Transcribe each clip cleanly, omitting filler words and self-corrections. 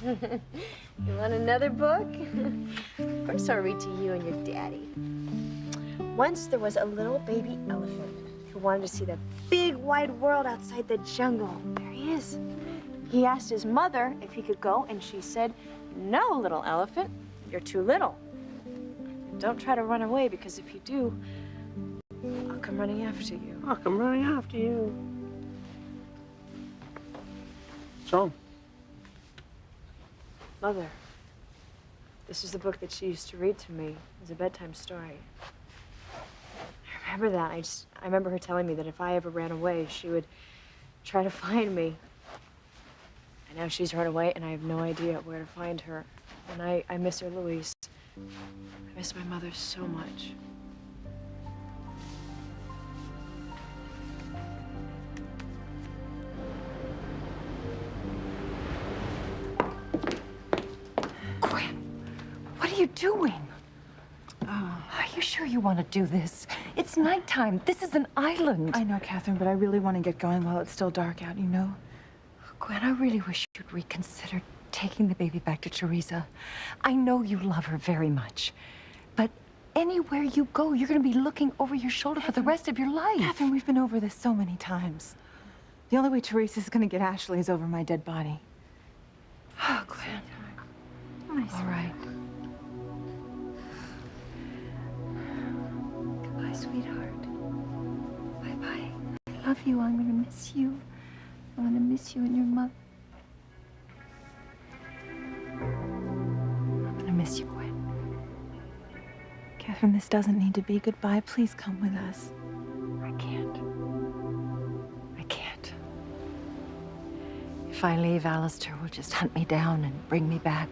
You want another book? Of course I'll read to you and your daddy. Once there was a little baby elephant who wanted to see the big wide world outside the jungle. There he is. He asked his mother if he could go, and she said, "No, little elephant, you're too little. Don't try to run away, because if you do, I'll come running after you." I'll come running after you. What's wrong? Mother, this is the book that she used to read to me as a bedtime story. I remember that. I remember her telling me that if I ever ran away, she would try to find me. And now she's run away, and I have no idea where to find her. And I miss her, Louise. I miss my mother so much. Gwen, what are you doing? Are you sure you want to do this? It's nighttime. This is an island. I know, Catherine, but I really want to get going while it's still dark out, you know? Gwen, I really wish you'd reconsider taking the baby back to Teresa. I know you love her very much, but anywhere you go, you're going to be looking over your shoulder for the rest of your life. Catherine, we've been over this so many times. The only way Teresa's going to get Ashley is over my dead body. Oh, Gwen. All right. Goodbye, sweetheart. Bye-bye. I love you. I'm going to miss you. I'm going to miss you and your mother. I'm going to miss you, Gwen. Catherine, this doesn't need to be goodbye. Please come with us. I can't. I can't. If I leave, Alistair will just hunt me down and bring me back.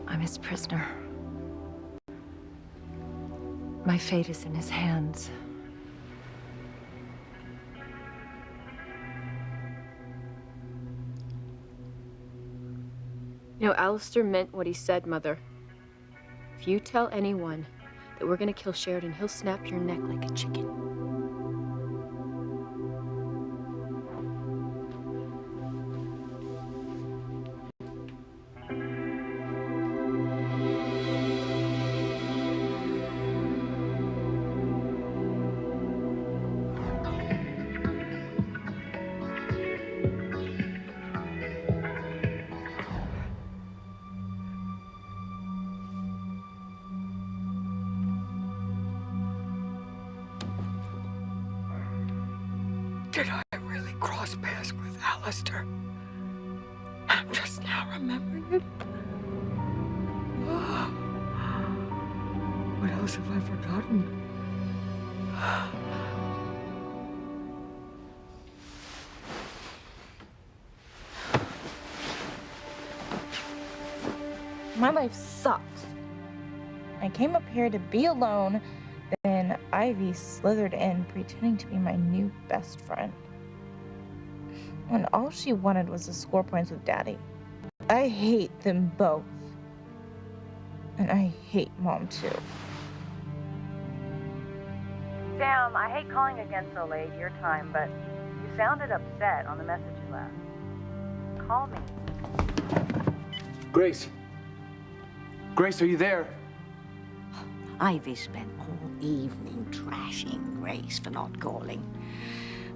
I'm his prisoner. My fate is in his hands. You know, Alistair meant what he said, Mother. If you tell anyone that we're gonna kill Sheridan, he'll snap your neck like a chicken. Did I really cross paths with Alistair? I'm just now remembering it. Oh. What else have I forgotten? My life sucks. I came up here to be alone, then Ivy slithered in, pretending to be my new best friend. When all she wanted was to score points with Daddy. I hate them both. And I hate Mom, too. Sam, I hate calling again so late, your time, but you sounded upset on the message you left. Call me. Grace. Grace, are you there? Ivy spent all evening trashing Grace for not calling.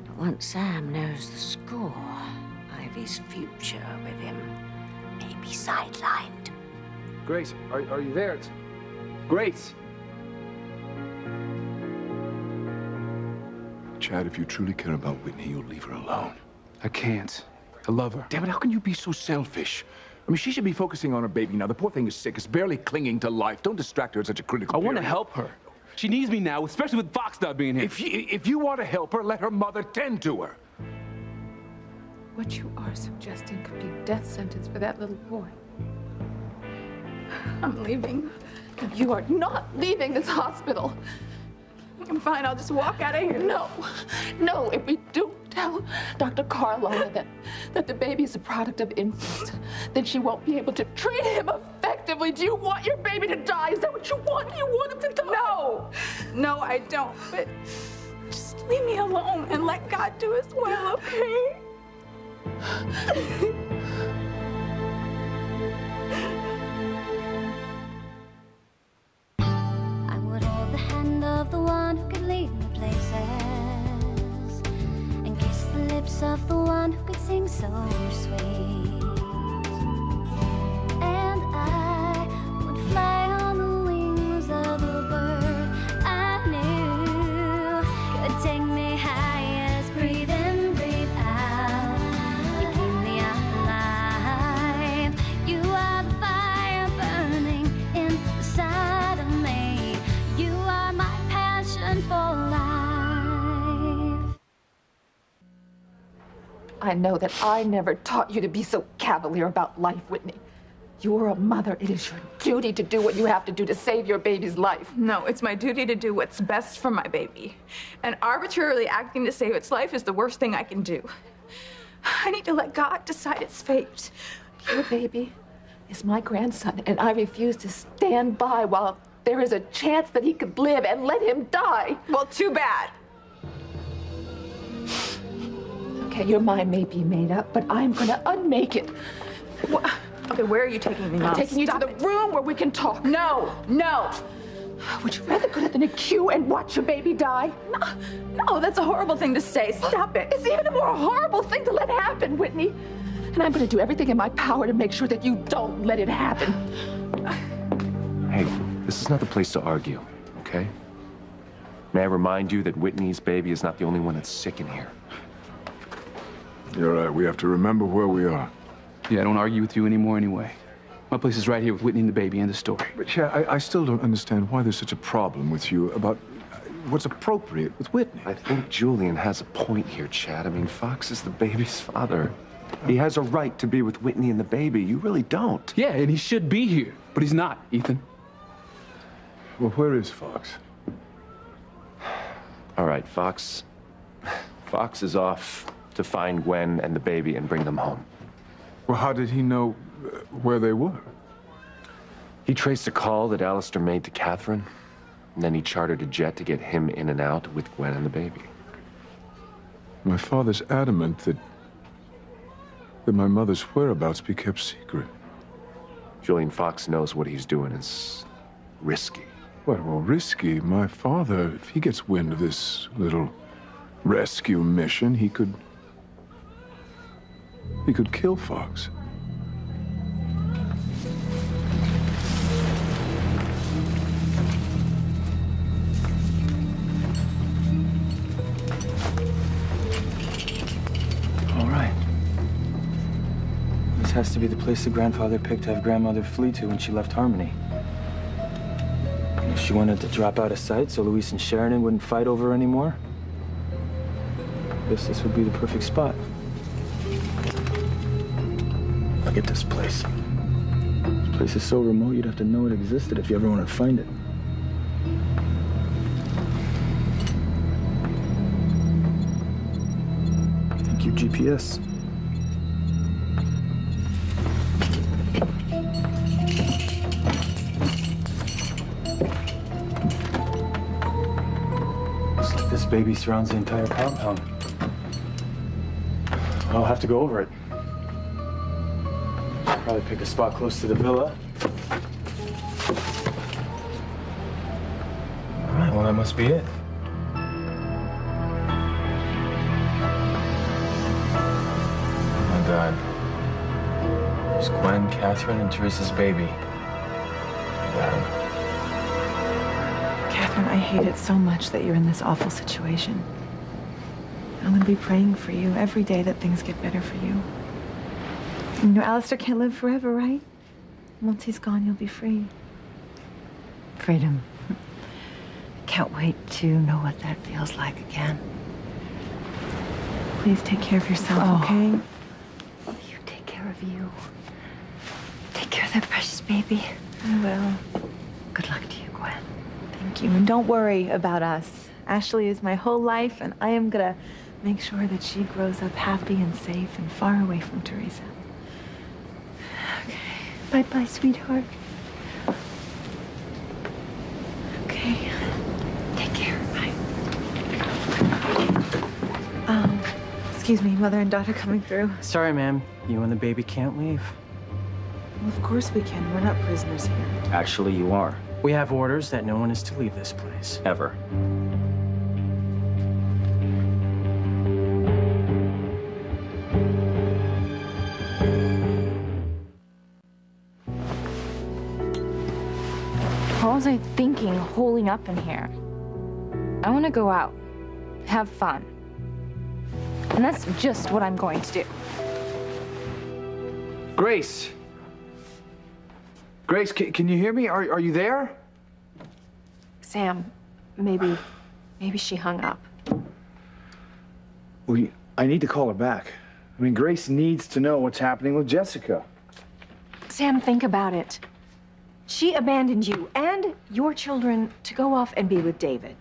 But once Sam knows the score, Ivy's future with him may be sidelined. Grace, are you there? Grace! Chad, if you truly care about Whitney, you'll leave her alone. I can't. I love her. Damn it, how can you be so selfish? I mean, she should be focusing on her baby now. The poor thing is sick. It's barely clinging to life. Don't distract her at such a critical I want to period. help her. She needs me now, especially with Fox not being here. If you want to help her, let her mother tend to her. What you are suggesting could be a death sentence for that little boy. I'm leaving. You are not leaving this hospital. I'm fine, I'll just walk out of here. No, no, if we do tell Dr. Carlo that the baby is a product of incest, then she won't be able to treat him effectively. Do you want your baby to die? Is that what you want? You want him to die? No, no, I don't, but just leave me alone and let God do his will, okay? lips of the one who could sing so sweet. And I would fly on the wings of the bird I knew could take me highest. Breathe in, breathe out. You keep me alive. You are the fire burning inside of me. You are my passion for life. I know that I never taught you to be so cavalier about life, Whitney. You're a mother. It is your duty to do what you have to do to save your baby's life. No, it's my duty to do what's best for my baby. And arbitrarily acting to save its life is the worst thing I can do. I need to let God decide its fate. Your baby is my grandson, and I refuse to stand by while there is a chance that he could live and let him die. Well, too bad. Okay, your mind may be made up, but I'm gonna unmake it. What? Okay, where are you taking me now? I'm taking you to the room where we can talk. No, no. Would you rather go to the NICU and watch your baby die? No, that's a horrible thing to say. Stop it. It's even a more horrible thing to let happen, Whitney. And I'm gonna do everything in my power to make sure that you don't let it happen. Hey, this is not the place to argue, okay? May I remind you that Whitney's baby is not the only one that's sick in here. You're right. We have to remember where we are. Yeah, I don't argue with you anymore anyway. My place is right here with Whitney and the baby. End of story. But yeah, I still don't understand why there's such a problem with you about what's appropriate with Whitney. I think Julian has a point here, Chad. I mean, Fox is the baby's father. He has a right to be with Whitney and the baby. You really don't. Yeah, and he should be here, but he's not, Ethan. Well, where is Fox? All right, Fox is off to find Gwen and the baby and bring them home. Well, how did he know where they were? He traced a call that Alistair made to Catherine, and then he chartered a jet to get him in and out with Gwen and the baby. My father's adamant that my mother's whereabouts be kept secret. Julian Fox knows what he's doing is risky. Well, risky? My father, if he gets wind of this little rescue mission, he could kill Fox. All right. This has to be the place the grandfather picked to have grandmother flee to when she left Harmony. And if she wanted to drop out of sight so Luis and Sheridan wouldn't fight over her anymore, I guess this would be the perfect spot. Look at this place. This place is so remote you'd have to know it existed if you ever wanted to find it. Thank you, GPS. Looks like this baby surrounds the entire compound. I'll have to go over it. Probably pick a spot close to the villa. All right, well, that must be it. Oh, my God. There's Gwen, Catherine, and Teresa's baby. My God. Catherine, I hate it so much that you're in this awful situation. I'm gonna be praying for you every day that things get better for you. You know, Alistair can't live forever, right? Once he's gone, you'll be free. Freedom. Can't wait to know what that feels like again. Please take care of yourself, okay? You take care of you. Take care of that precious baby. I will. Good luck to you, Gwen. Thank you. And don't worry about us. Ashley is my whole life, and I am gonna make sure that she grows up happy and safe and far away from Teresa. Bye-bye, sweetheart. Okay. Take care. Bye. Excuse me, mother and daughter coming through. Sorry, ma'am. You and the baby can't leave. Well, of course we can. We're not prisoners here. Actually, you are. We have orders that no one is to leave this place. Ever. was I thinking holding up in here? I want to go out, have fun. And that's just what I'm going to do. Grace! Grace, can you hear me? Are you there? Sam, maybe she hung up. Well, I need to call her back. I mean, Grace needs to know what's happening with Jessica. Sam, think about it. She abandoned you and your children to go off and be with David.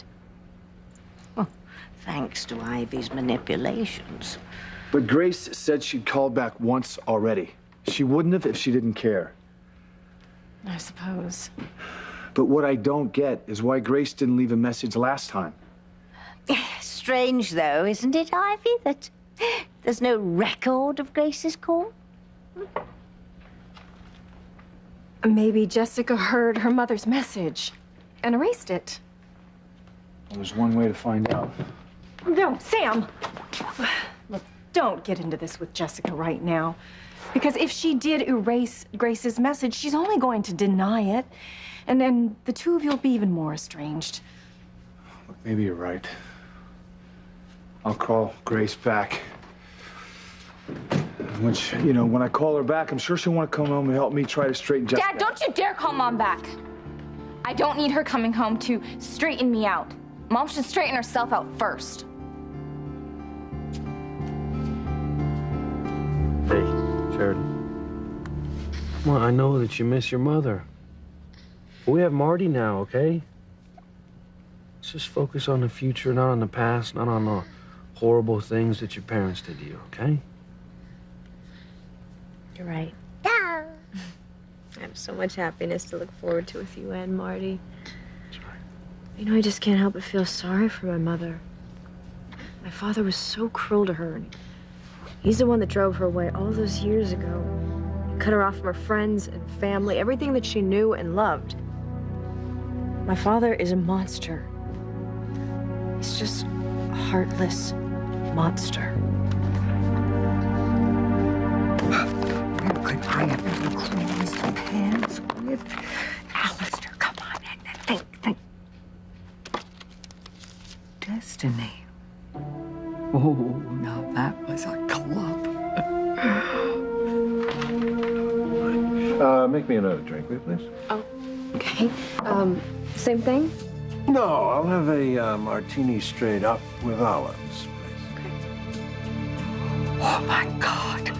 Well, thanks to Ivy's manipulations. But Grace said she'd called back once already. She wouldn't have if she didn't care. I suppose. But what I don't get is why Grace didn't leave a message last time. Strange, though, isn't it, Ivy, that there's no record of Grace's call? Maybe Jessica heard her mother's message and erased it. Well, there's one way to find out. No, Sam! Look, don't get into this with Jessica right now. Because if she did erase Grace's message, she's only going to deny it. And then the two of you will be even more estranged. Look, maybe you're right. I'll call Grace back. When I call her back, I'm sure she'll want to come home and help me try to straighten Jessica out. Dad, don't you dare call Mom back. I don't need her coming home to straighten me out. Mom should straighten herself out first. Hey, Sheridan. Come on, I know that you miss your mother. But we have Marty now, okay? Let's just focus on the future, not on the past, not on the horrible things that your parents did to you, okay? You're right. I have so much happiness to look forward to with you and Marty. That's right. You know, I just can't help but feel sorry for my mother. My father was so cruel to her. And he's the one that drove her away all those years ago. He cut her off from her friends and family, everything that she knew and loved. My father is a monster. He's just a heartless monster. Could I have ever closed hands with Alistair? Come on, think. Destiny. Oh, now that was a club. Make me another drink, will you, please? Oh, okay. Same thing? No, I'll have a martini straight up with olives, please. Okay. Oh, my God.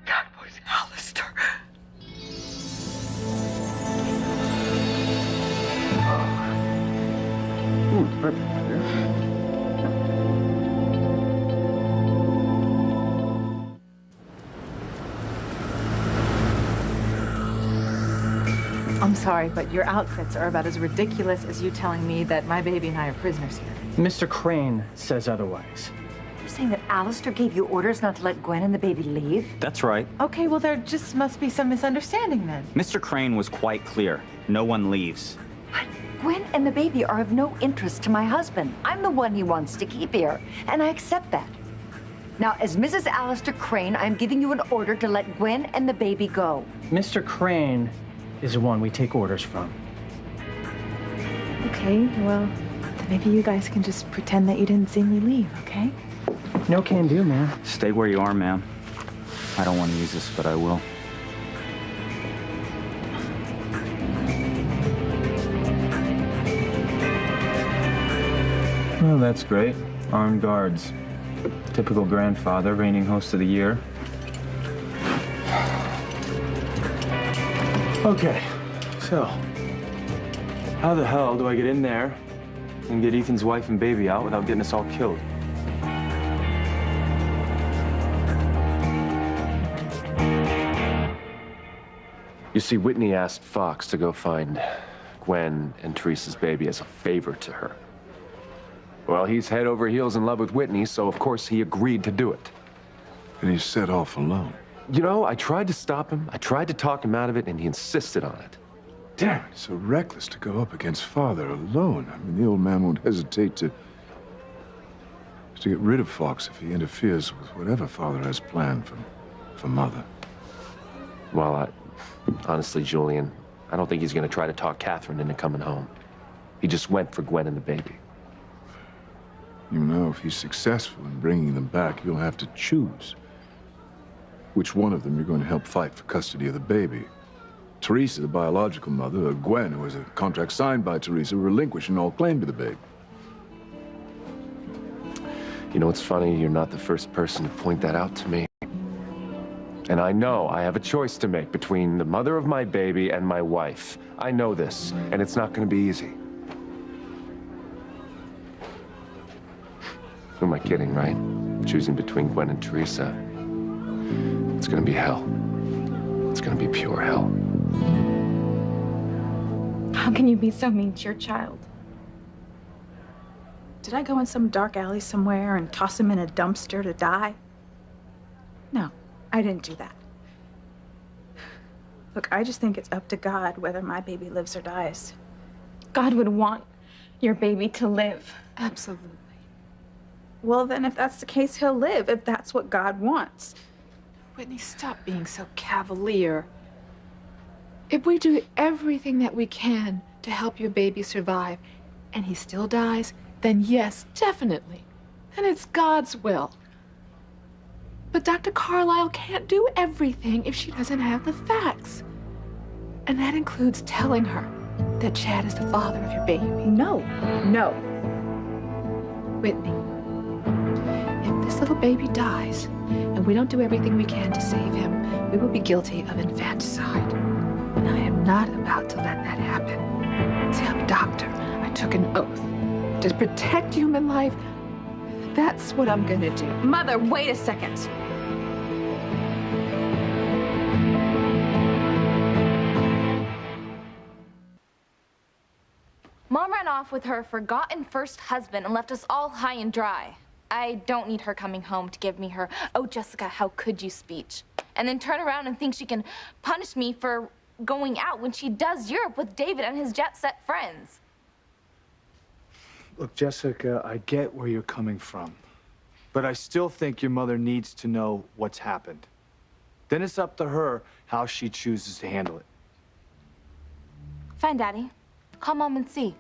That was Alistair. Perfect. I'm sorry, but your outfits are about as ridiculous as you telling me that my baby and I are prisoners here. Mr. Crane says otherwise. You're saying that Alistair gave you orders not to let Gwen and the baby leave? That's right. Okay, well, there just must be some misunderstanding then. Mr. Crane was quite clear. No one leaves. Gwen and the baby are of no interest to my husband. I'm the one he wants to keep here, and I accept that. Now, as Mrs. Alistair Crane, I'm giving you an order to let Gwen and the baby go. Mr. Crane is the one we take orders from. Okay, well, then maybe you guys can just pretend that you didn't see me leave, okay? No can do, ma'am. Stay where you are, ma'am. I don't want to use this, but I will. Oh, that's great. Armed guards. Typical grandfather, reigning host of the year. Okay, so how the hell do I get in there and get Ethan's wife and baby out without getting us all killed? You see, Whitney asked Fox to go find Gwen and Teresa's baby as a favor to her. Well, he's head over heels in love with Whitney, so of course he agreed to do it. And he set off alone. You know, I tried to stop him. I tried to talk him out of it, and he insisted on it. Damn, it's so reckless to go up against Father alone. I mean, the old man won't hesitate to get rid of Fox if he interferes with whatever Father has planned for Mother. Well, honestly, Julian, I don't think he's going to try to talk Catherine into coming home. He just went for Gwen and the baby. You know, if he's successful in bringing them back, you'll have to choose which one of them you're going to help fight for custody of the baby. Teresa, the biological mother, or Gwen, who has a contract signed by Teresa, relinquishing all claim to the baby. You know, it's funny, you're not the first person to point that out to me. And I know I have a choice to make between the mother of my baby and my wife. I know this, and it's not going to be easy. Who am I kidding, right? Choosing between Gwen and Teresa. It's going to be hell. It's going to be pure hell. How can you be so mean to your child? Did I go in some dark alley somewhere and toss him in a dumpster to die? No, I didn't do that. Look, I just think it's up to God whether my baby lives or dies. God would want your baby to live. Absolutely. Well, then, if that's the case, he'll live, if that's what God wants. Whitney, stop being so cavalier. If we do everything that we can to help your baby survive, and he still dies, then yes, definitely. Then it's God's will. But Dr. Carlisle can't do everything if she doesn't have the facts. And that includes telling her that Chad is the father of your baby. No. Whitney, if this little baby dies, and we don't do everything we can to save him, we will be guilty of infanticide. And I am not about to let that happen. See, I'm a doctor. I took an oath to protect human life. That's what I'm gonna do. Mother, wait a second. Mom ran off with her forgotten first husband and left us all high and dry. I don't need her coming home to give me her, "Oh, Jessica, how could you" speech. And then turn around and think she can punish me for going out when she does Europe with David and his jet-set friends. Look, Jessica, I get where you're coming from. But I still think your mother needs to know what's happened. Then it's up to her how she chooses to handle it. Fine, Daddy. Call Mom and see.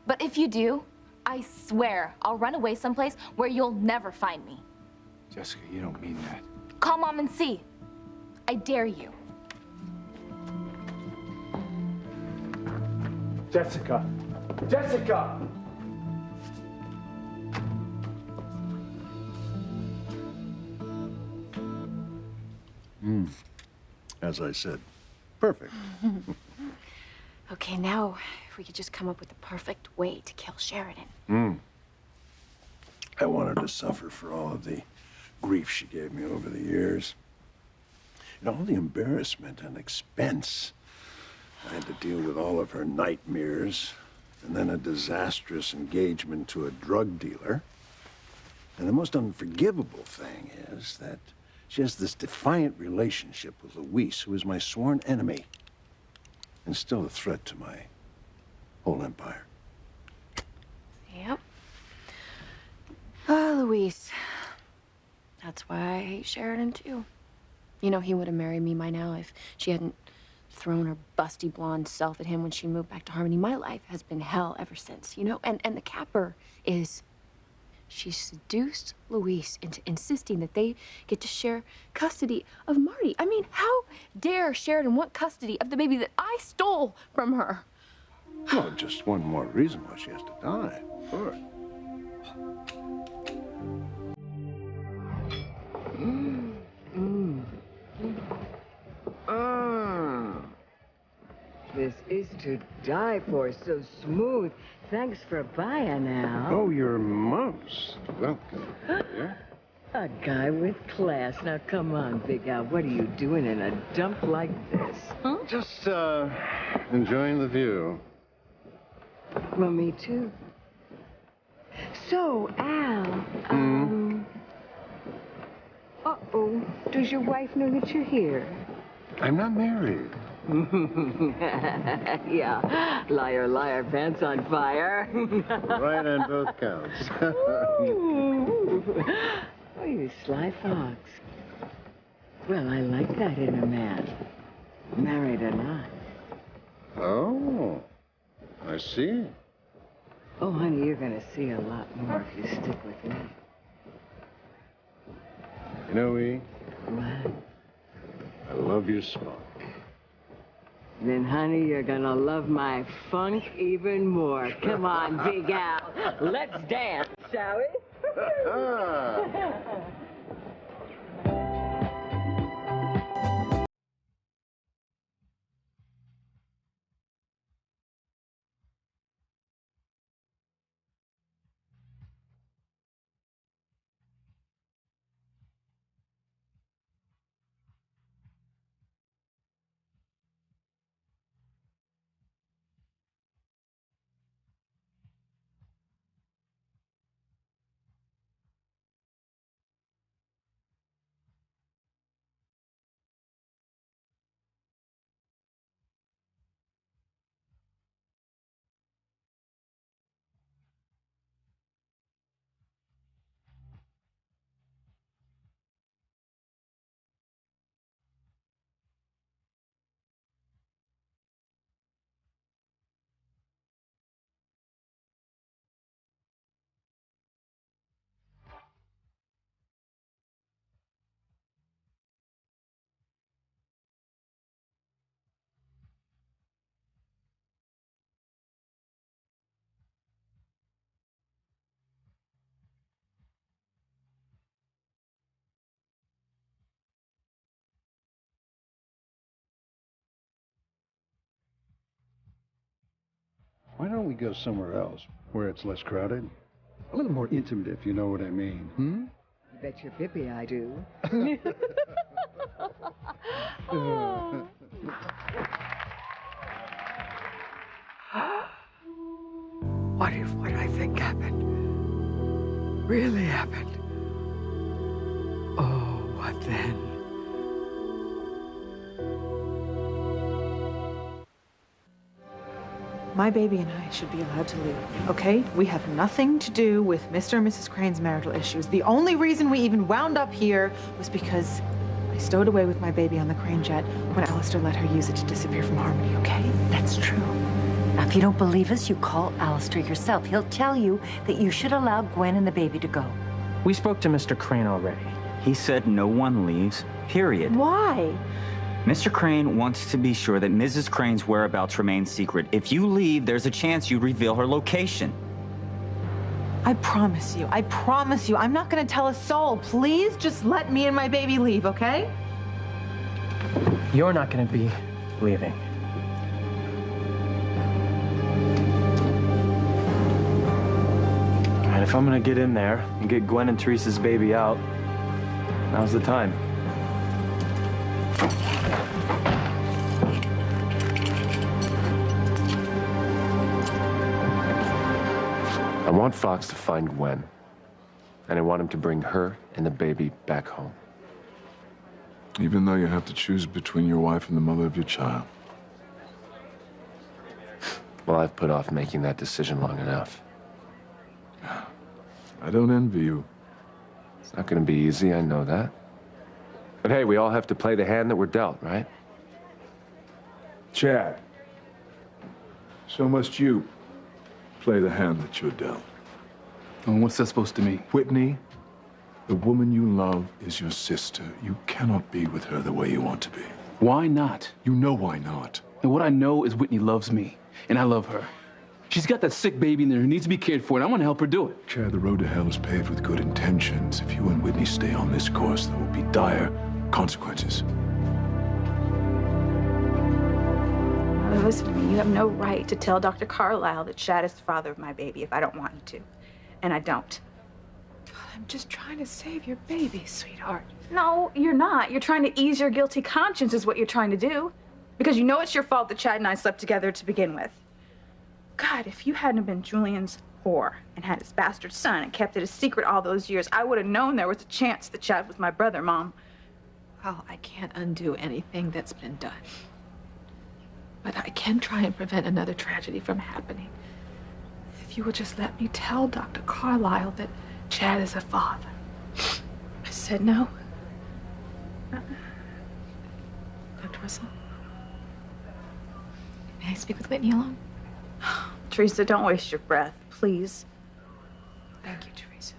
But if you do, I swear I'll run away someplace where you'll never find me. Jessica, you don't mean that. Call Mom and see. I dare you. Jessica! Jessica! As I said, perfect. Okay, now if we could just come up with the perfect way to kill Sheridan. I want her to suffer for all of the grief she gave me over the years. And all the embarrassment and expense. I had to deal with all of her nightmares, and then a disastrous engagement to a drug dealer. And the most unforgivable thing is that she has this defiant relationship with Luis, who is my sworn enemy, and still a threat to my whole empire. Yep. Oh, Luis. That's why I hate Sheridan, too. You know, he would have married me by now if she hadn't thrown her busty blonde self at him when she moved back to Harmony. My life has been hell ever since, you know? And the capper is she seduced Luis into insisting that they get to share custody of Marty. I mean, how dare Sheridan want custody of the baby that I stole from her? Well, just one more reason why she has to die, of course. This is to die for, so smooth. Thanks for buying now. Oh, you're most welcome. Yeah? A guy with class. Now, come on, Big Al. What are you doing in a dump like this? Huh? Just, enjoying the view. Well, me too. So, Al, uh-oh. Does your wife know that you're here? I'm not married. Yeah. Liar, liar, pants on fire. Right on both counts. Ooh. Oh, you sly fox. Well, I like that in a man. Married or not. Oh, I see. Oh, honey, you're gonna see a lot more if you stick with me. You know, E, What? I love your spunk. Then, honey, you're gonna love my funk even more. Come on, Big Al. Let's dance, shall we? Why don't we go somewhere else, where it's less crowded? A little more intimate, if you know what I mean. Hmm? You bet your Pippi I do. What if what I think happened really happened? Oh, what then? My baby and I should be allowed to leave, okay? We have nothing to do with Mr. and Mrs. Crane's marital issues. The only reason we even wound up here was because I stowed away with my baby on the Crane jet when Alistair let her use it to disappear from Harmony, okay? That's true. Now, if you don't believe us, you call Alistair yourself. He'll tell you that you should allow Gwen and the baby to go. We spoke to Mr. Crane already. He said no one leaves, period. Why? Mr. Crane wants to be sure that Mrs. Crane's whereabouts remain secret. If you leave, there's a chance you'd reveal her location. I promise you, I'm not gonna tell a soul. Please just let me and my baby leave, okay? You're not going to be leaving. And if I'm going to get in there and get Gwen and Teresa's baby out, now's the time. I want Fox to find Gwen, and I want him to bring her and the baby back home. Even though you have to choose between your wife and the mother of your child. Well, I've put off making that decision long enough. I don't envy you. It's not going to be easy, I know that. But hey, we all have to play the hand that we're dealt, right? Chad, so must you play the hand that you're dealt. And what's that supposed to mean? Whitney, the woman you love is your sister. You cannot be with her the way you want to be. Why not? You know why not. And what I know is Whitney loves me, and I love her. She's got that sick baby in there who needs to be cared for, and I want to help her do it. Chad, the road to hell is paved with good intentions. If you and Whitney stay on this course, there will be dire consequences. Now, listen to me. You have no right to tell Dr. Carlisle that Chad is the father of my baby if I don't want you to. And I don't. I'm just trying to save your baby, sweetheart. No, you're not. You're trying to ease your guilty conscience is what you're trying to do. Because you know it's your fault that Chad and I slept together to begin with. God, if you hadn't been Julian's whore and had his bastard son and kept it a secret all those years, I would have known there was a chance that Chad was my brother, Mom. Well, I can't undo anything that's been done. But I can try and prevent another tragedy from happening. If you will just let me tell Dr. Carlisle that Chad is a father. I said no. Dr. Russell? May I speak with Whitney alone? Teresa, don't waste your breath, please. Thank you, Teresa.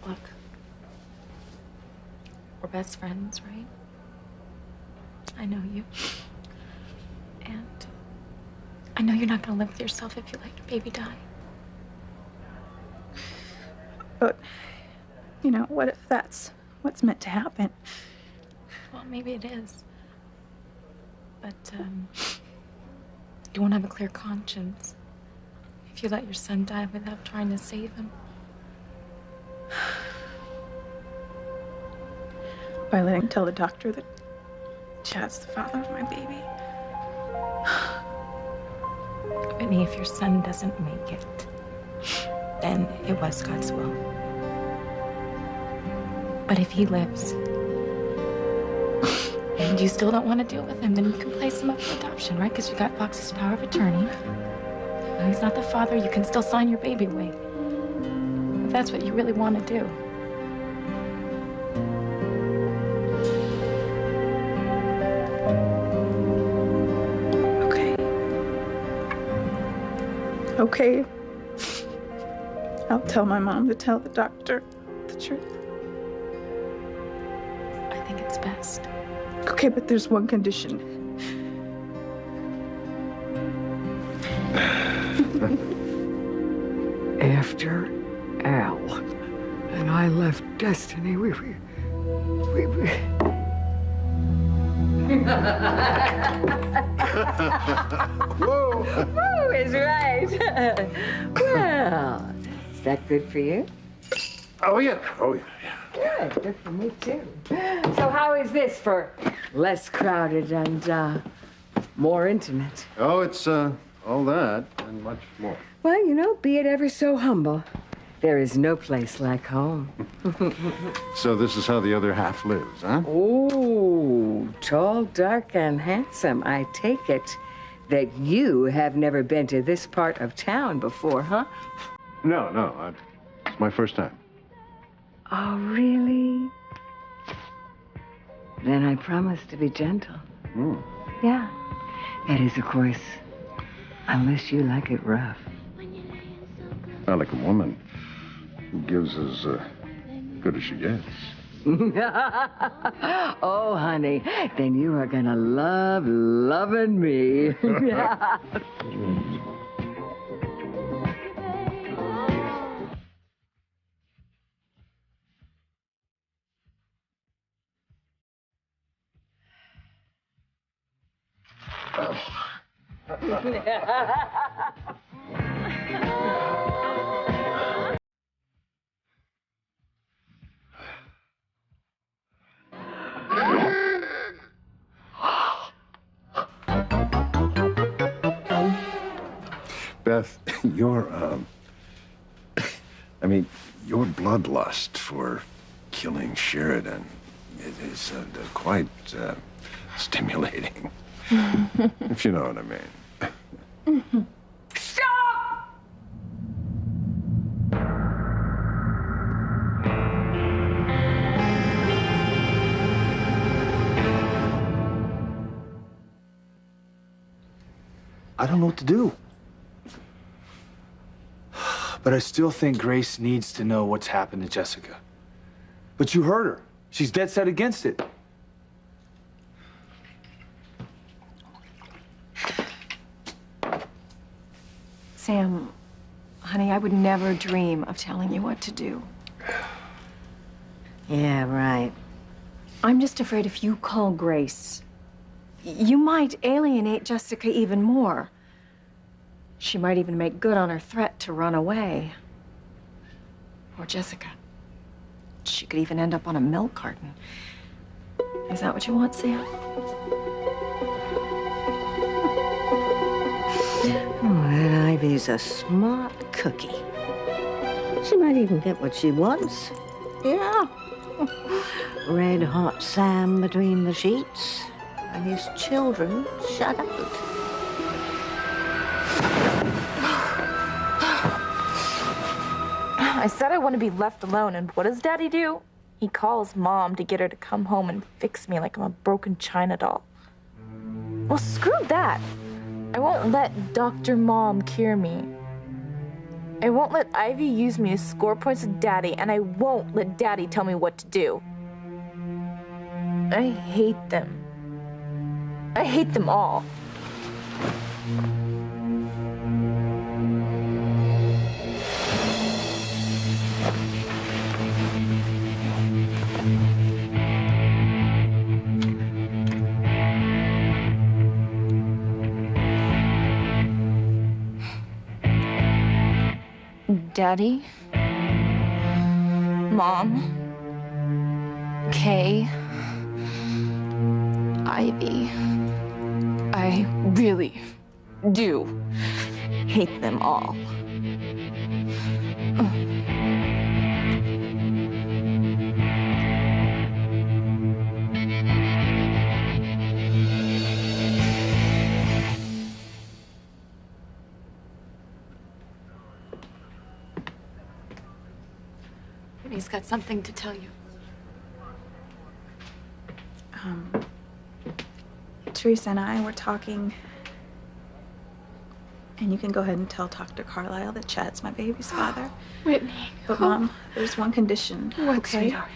Look, we're best friends, right? I know you. And I know you're not gonna live with yourself if you let your baby die. But, you know, what if that's what's meant to happen? Well, maybe it is. But, you won't have a clear conscience if you let your son die without trying to save him. By letting him tell the doctor that Chad's the father of my baby. Whitney, if your son doesn't make it, then it was God's will. But if he lives, and you still don't want to deal with him, then you can place him up for adoption, right? Because you got Fox's power of attorney. Well, he's not the father, you can still sign your baby away. If that's what you really want to do. Okay. I'll tell my mom to tell the doctor the truth. I think it's best. Okay, but there's one condition. After Al and I left Destiny, we Whoa! Woo is right. Well, is that good for you? Oh, yeah. Oh, yeah. Good for me, too. So how is this for less crowded and more intimate? Oh, it's all that and much more. Well, you know, be it ever so humble, there is no place like home. So this is how the other half lives, huh? Oh, tall, dark, and handsome. I take it that you have never been to this part of town before, huh? No. It's my first time. Oh, really? Then I promise to be gentle. Mm. Yeah. That is, of course, unless you like it rough. I like a woman who gives as good as she gets. Oh, honey, then you are gonna love loving me. Beth, your your bloodlust for killing Sheridan is quite stimulating, if you know what I mean. Stop! I don't know what to do. But I still think Grace needs to know what's happened to Jessica. But you heard her. She's dead set against it. Sam, honey, I would never dream of telling you what to do. Yeah, right. I'm just afraid if you call Grace, you might alienate Jessica even more. She might even make good on her threat to run away. Or Jessica. She could even end up on a milk carton. Is that what you want, Sam? Oh, that Ivy's a smart cookie. She might even get what she wants. Yeah. Red hot Sam between the sheets, and his children shut out. I said I want to be left alone, and what does Daddy do? He calls Mom to get her to come home and fix me like I'm a broken China doll. Well, screw that. I won't let Dr. Mom cure me. I won't let Ivy use me to score points with Daddy, and I won't let Daddy tell me what to do. I hate them. I hate them all. Daddy, Mom, Kay, Ivy. I really do hate them all. He's got something to tell you. Teresa and I were talking, and you can go ahead and tell Dr. Carlisle that Chad's my baby's father. Whitney. But Mom, there's one condition. What, okay? sweetheart?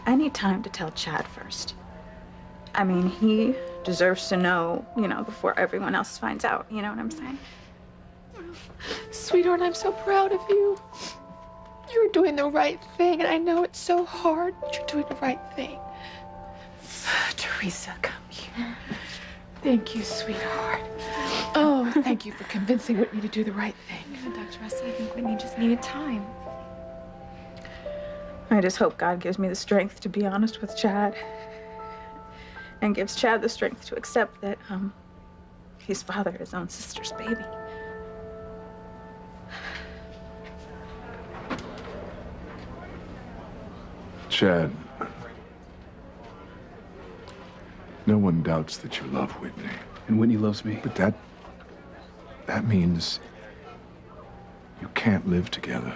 I need time to tell Chad first. I mean, he deserves to know, you know, before everyone else finds out. You know what I'm saying? Sweetheart, I'm so proud of you. You're doing the right thing, and I know it's so hard, but you're doing the right thing. Teresa, come here. Thank you, sweetheart. Oh, thank you for convincing Whitney to do the right thing. Dr. Russell, I think Whitney just needed time. I just hope God gives me the strength to be honest with Chad. And gives Chad the strength to accept that, he's father of his own sister's baby. Chad, no one doubts that you love Whitney. And Whitney loves me. But that means you can't live together.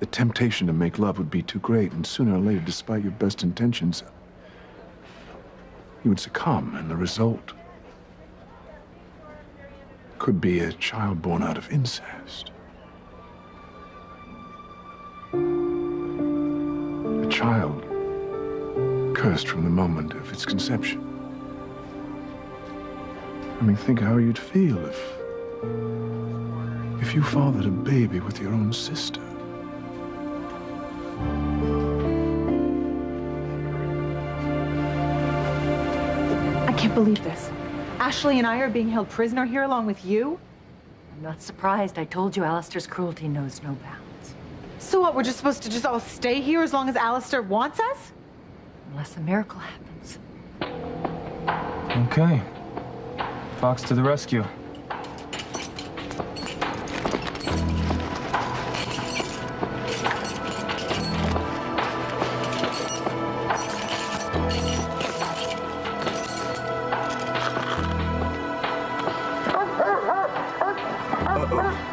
The temptation to make love would be too great, and sooner or later, despite your best intentions, you would succumb, and the result could be a child born out of incest. A child cursed from the moment of its conception. I mean, think how you'd feel if you fathered a baby with your own sister. I can't believe this. Ashley and I are being held prisoner here along with you? I'm not surprised. I told you Alistair's cruelty knows no bounds. So what, we're just supposed to just all stay here as long as Alistair wants us? Unless a miracle happens. Okay. Fox to the rescue.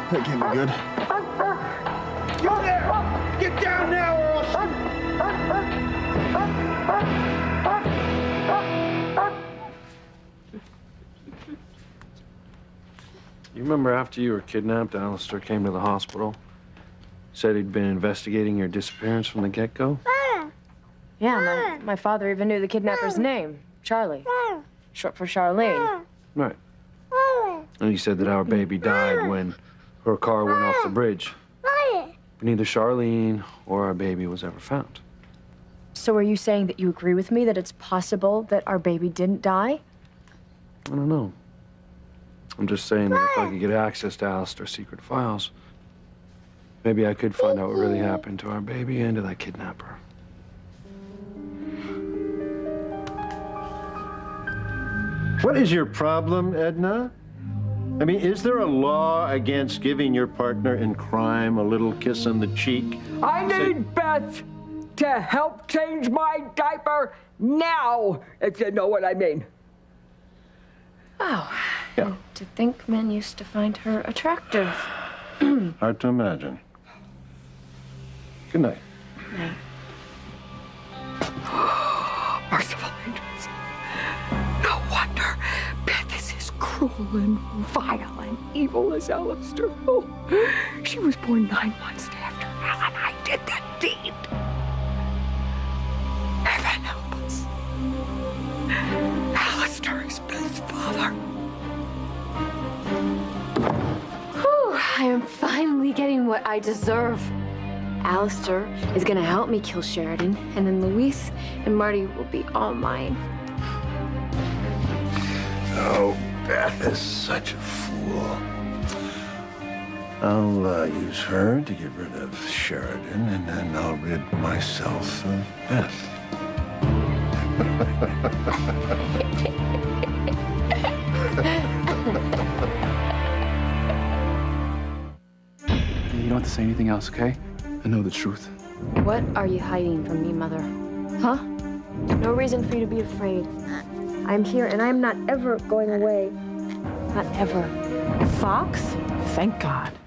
That can't be good. You there! Get down now or I'll You remember after you were kidnapped, Alistair came to the hospital? Said he'd been investigating your disappearance from the get-go? Yeah, my father even knew the kidnapper's name, Charlie. Short for Charlene. Right. And he said that our baby died when her car went off the bridge. But neither Charlene or our baby was ever found. So are you saying that you agree with me that it's possible that our baby didn't die? I don't know. I'm just saying that if I could get access to Alistair's secret files, maybe I could find out what really happened to our baby and to that kidnapper. What is your problem, Edna? I mean, is there a law against giving your partner in crime a little kiss on the cheek? I need Beth to help change my diaper now, if you know what I mean. Oh, yeah. To think men used to find her attractive. Hard to imagine. Good night. Night. Merciful angels. No wonder Beth is as cruel and vile and evil as Alistair. Oh, she was born 9 months after Al and I did that deed. Heaven help us. Alistair is Beth's father. Whew, I am finally getting what I deserve. Alistair is gonna help me kill Sheridan, and then Luis and Marty will be all mine. Oh, Beth is such a fool. I'll use her to get rid of Sheridan, and then I'll rid myself of Beth. You don't have to say anything else, okay? I know the truth. What are you hiding from me, Mother? Huh? No reason for you to be afraid. I'm here, and I'm not ever going away. Not ever. Fox? Thank God.